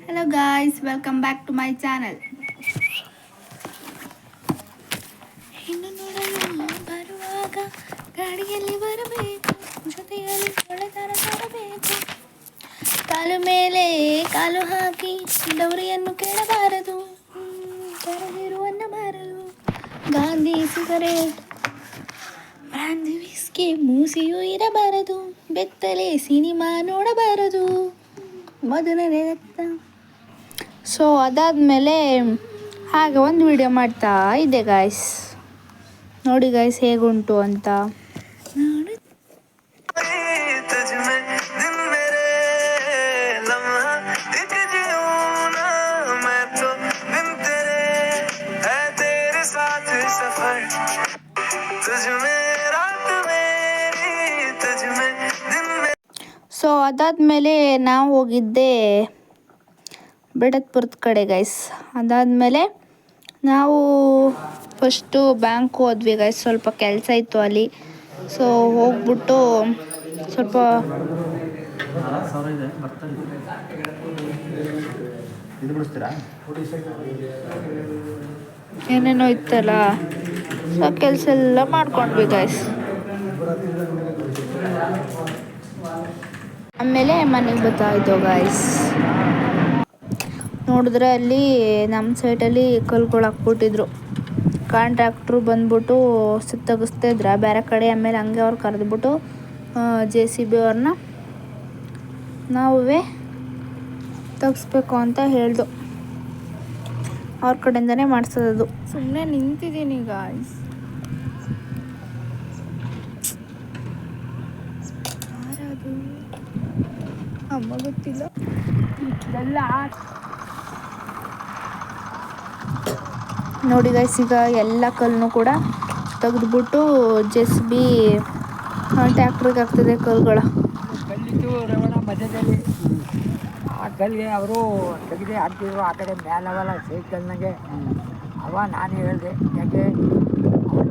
Hello guys, welcome back to my channel. ಹೆಣ್ಣು ನೋಡಲು ಬರುವಾಗ ಗಾಡಿಯಲ್ಲಿ ಬರಬೇಕು, ಜೊತೆಯಲ್ಲಿ ಒಳ್ಳೆತನ ತರಬೇಕು. ಕಾಲು ಮೇಲೆ ಕಾಲು ಹಾಕಿ ಡೌರಿಯನ್ನು ಕೇಳಬಾರದು, ಕರಗಿರುವನ್ನ ಮಾರಲು. ಗಾಂಧಿ ಸಿಗರೇಟ್ ಬ್ರಾಂದಿ ವಿಸ್ಕಿ ಮೂಸಿಯೂ ಇರಬಾರದು, ಬೆತ್ತಲೆ ಸಿನಿಮಾ ನೋಡಬಾರದು, ಮೊದಲನೇ ರಕ್ತ. ಸೊ ಅದಾದಮೇಲೆ ಹಾಗೆ ಒಂದು ವಿಡಿಯೋ ಮಾಡ್ತಾ ಇದ್ದೆ ಗಾಯ್ಸ್. ನೋಡಿ ಗಾಯ್ಸ್ ಹೇಗುಂಟು ಅಂತ. ಸೊ ಅದಾದಮೇಲೆ ನಾವು ಹೋಗಿದ್ದೆ ಬೆಡತ್ಪುರದ ಕಡೆ ಗೈಸ್. ಅದಾದಮೇಲೆ ನಾವು ಫಸ್ಟು ಬ್ಯಾಂಕ್ ಹೋದ್ವಿ ಗೈಸ್, ಸ್ವಲ್ಪ ಕೆಲಸ ಇತ್ತು ಅಲ್ಲಿ. ಸೊ ಹೋಗ್ಬಿಟ್ಟು ಸ್ವಲ್ಪ ಏನೇನೋ ಇತ್ತಲ್ಲ, ಸೊ ಕೆಲಸ ಎಲ್ಲ ಮಾಡ್ಕೊಂಡ್ವಿ ಗೈಸ್. ಆಮೇಲೆ ಮನೆಗೆ ಬರ್ತಾ ಇದ್ದೋ ಗೈಸ್. ನೋಡಿದ್ರೆ ಅಲ್ಲಿ ನಮ್ಮ ಸೈಟಲ್ಲಿ ಕಲ್ಗಳು ಹಾಕ್ಬಿಟ್ಟಿದ್ರು. ಕಾಂಟ್ರಾಕ್ಟ್ರು ಬಂದ್ಬಿಟ್ಟು ತೆಗಿಸ್ತಾ ಇದ್ರ ಬೇರೆ ಕಡೆ. ಆಮೇಲೆ ಹಂಗೆ ಅವ್ರು ಕರೆದ್ಬಿಟ್ಟು JCB ಅವ್ರನ್ನ ನಾವೇ ತೆಗಿಸ್ಬೇಕು ಅಂತ ಹೇಳ್ದು. ಅವ್ರ ಕಡೆಯಿಂದನೇ ಮಾಡಿಸೋದು. ಸುಮ್ಮನೆ ನಿಂತಿದ್ದೀನಿ ಗಾಯ್ಸ್. ಯಾರದು ಅಮ್ಮ ಗೊತ್ತಿಲ್ಲ. ಇದೆಲ್ಲ ನೋಡಿ ಗೈಸ್, ಈಗ ಎಲ್ಲ ಕಲ್ಲನ್ನು ಕೂಡ ತೆಗೆದ್ಬಿಟ್ಟು JCB ಟ್ಯಾಕ್ಟ್ರಿಗೆ ಆಗ್ತದೆ ಕಲ್ಲುಗಳ. ಕಲ್ಲಿತ್ತು ರವಣ ಮಧ್ಯದಲ್ಲಿ ಆ ಕಲ್ಲಿಗೆ ಅವರು ತೆಗೆದೇ ಹಾಕ್ತಿದ್ರು. ಆ ಕಡೆ ಮೇಲವಲ್ಲ ಸೈಕಲ್ನಾಗೆ ಅವ ನಾನು ಹೇಳಿದೆ, ಯಾಕೆ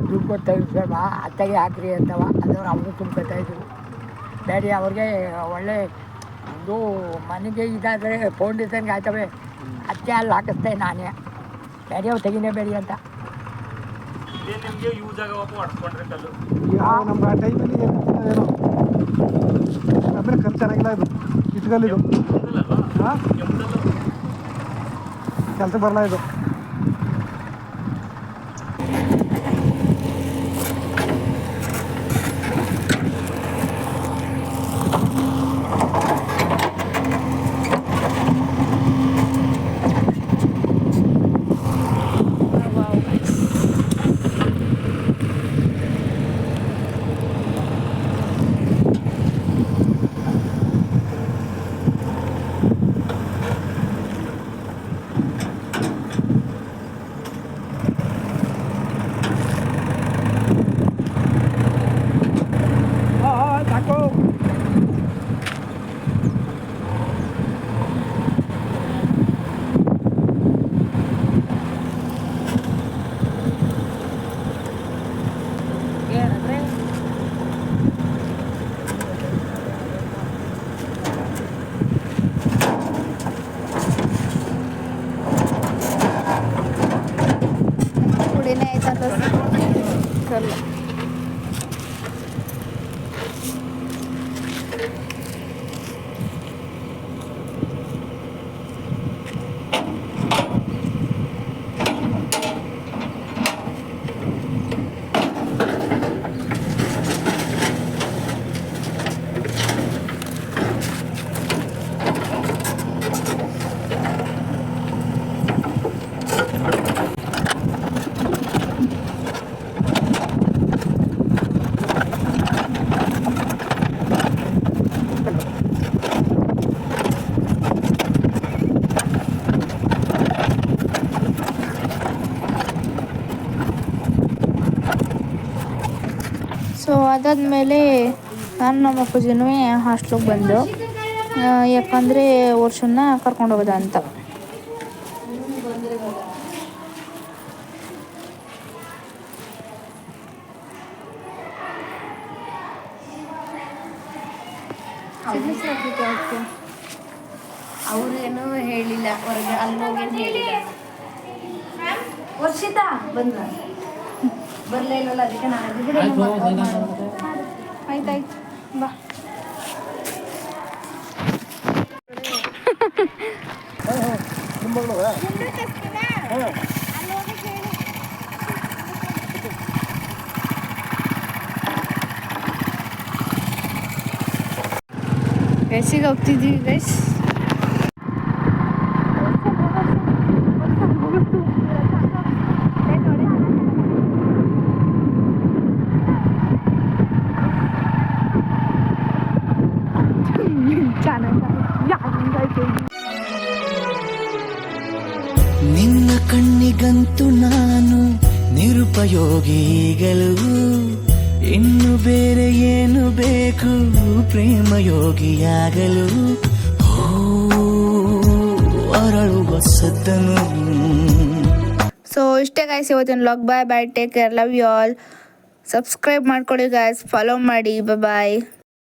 ದುಡ್ಡು ಕೊಟ್ಟು ತೆಗಿಸ್ಬೇಡ, ಅತ್ತಾಗೆ ಹಾಕ್ರಿ ಅಂತವ. ಅದವ್ರು ಅವರು ತುಂಬ್ಕೊತಾಯಿದ್ರು. ಬೇರೆ ಅವ್ರಿಗೆ ಒಳ್ಳೆ ಒಂದು ಮನೆಗೆ ಇದಾದರೆ ಫೌಂಡೇಶನ್ಗೆ ಆಯ್ತವೆ, ಅತ್ತೆ ಅಲ್ಲಿ ಹಾಕಿಸ್ತೆ ನಾನೇ. ಬೇರೆಯವ್ರು ತೆಗಿನೇ ಬೇಡಿ ಅಂತ. ನಿಮಗೆ ಯೂಸ್ ಆಗವಪ್ಪ ಹೊಡ್ಸ್ಕೊಂಡ್ರೆ ಕಲ್ಲು. ನಮ್ಮ ಟೈಮಲ್ಲಿ ಏನೋ ಆಮೇಲೆ ಕಲ್ಲು ಚೆನ್ನಾಗಿಲ್ಲ. ಇದು ಇಟ್ಕಲ್ಲಿದು ಹಾಂ ಕೆಲಸ ಬರಲ್ಲ ಇದು. ಕಲ್ಲು ಸೊ ಅದಾದಮೇಲೆ ನಾನು ನಮ್ಮ ಅಪ್ಪಾಜಿನೂ ಹಾಸ್ಟ್ಲಿಗೆ ಬಂದು, ಯಾಕಂದರೆ ವರ್ಷನ ಕರ್ಕೊಂಡು ಹೋಗೋದ ಅಂತ. ಅವ್ರೇನೋ ಹೇಳಿಲ್ಲ ಹೊರಗೆ ಅಲ್ಲಿ ಹೋಗೇನು ಹೇಳಿಲ್ಲ. ವರ್ಷಿತಾ ಬಂದ್ರ ಬರಲೇ ಇಲ್ಲಲ್ಲ ಅದಕ್ಕೆ ನಾನು ಬಿಡಿ ಆಯ್ತಾಯ್ತು ಬಾ. ಗೈಸಿಗೆ ಹೋಗ್ತಿದ್ದೀವಿ ಗೈಸ್. ನಿನ್ನ ಕಣ್ಣಿಗಂತೂ ನಾನು ನಿರುಪಯೋಗಿಗಳು, ಇನ್ನು ಬೇರೆ ಏನು ಬೇಕು ಪ್ರೇಮಯೋಗಿಯಾಗಲು. ಅರಳುವ ಸದ್ದನು. ಸೊ ಇಷ್ಟೇ ಗಾಯ್ಸ್ ಇವತ್ತಿನ vlog. Bye bye, take care, love you all. Subscribe ಮಾಡ್ಕೊಳ್ಳಿ ಗಾಯ್ಸ್, ಫಾಲೋ ಮಾಡಿ. ಬಾಯ್.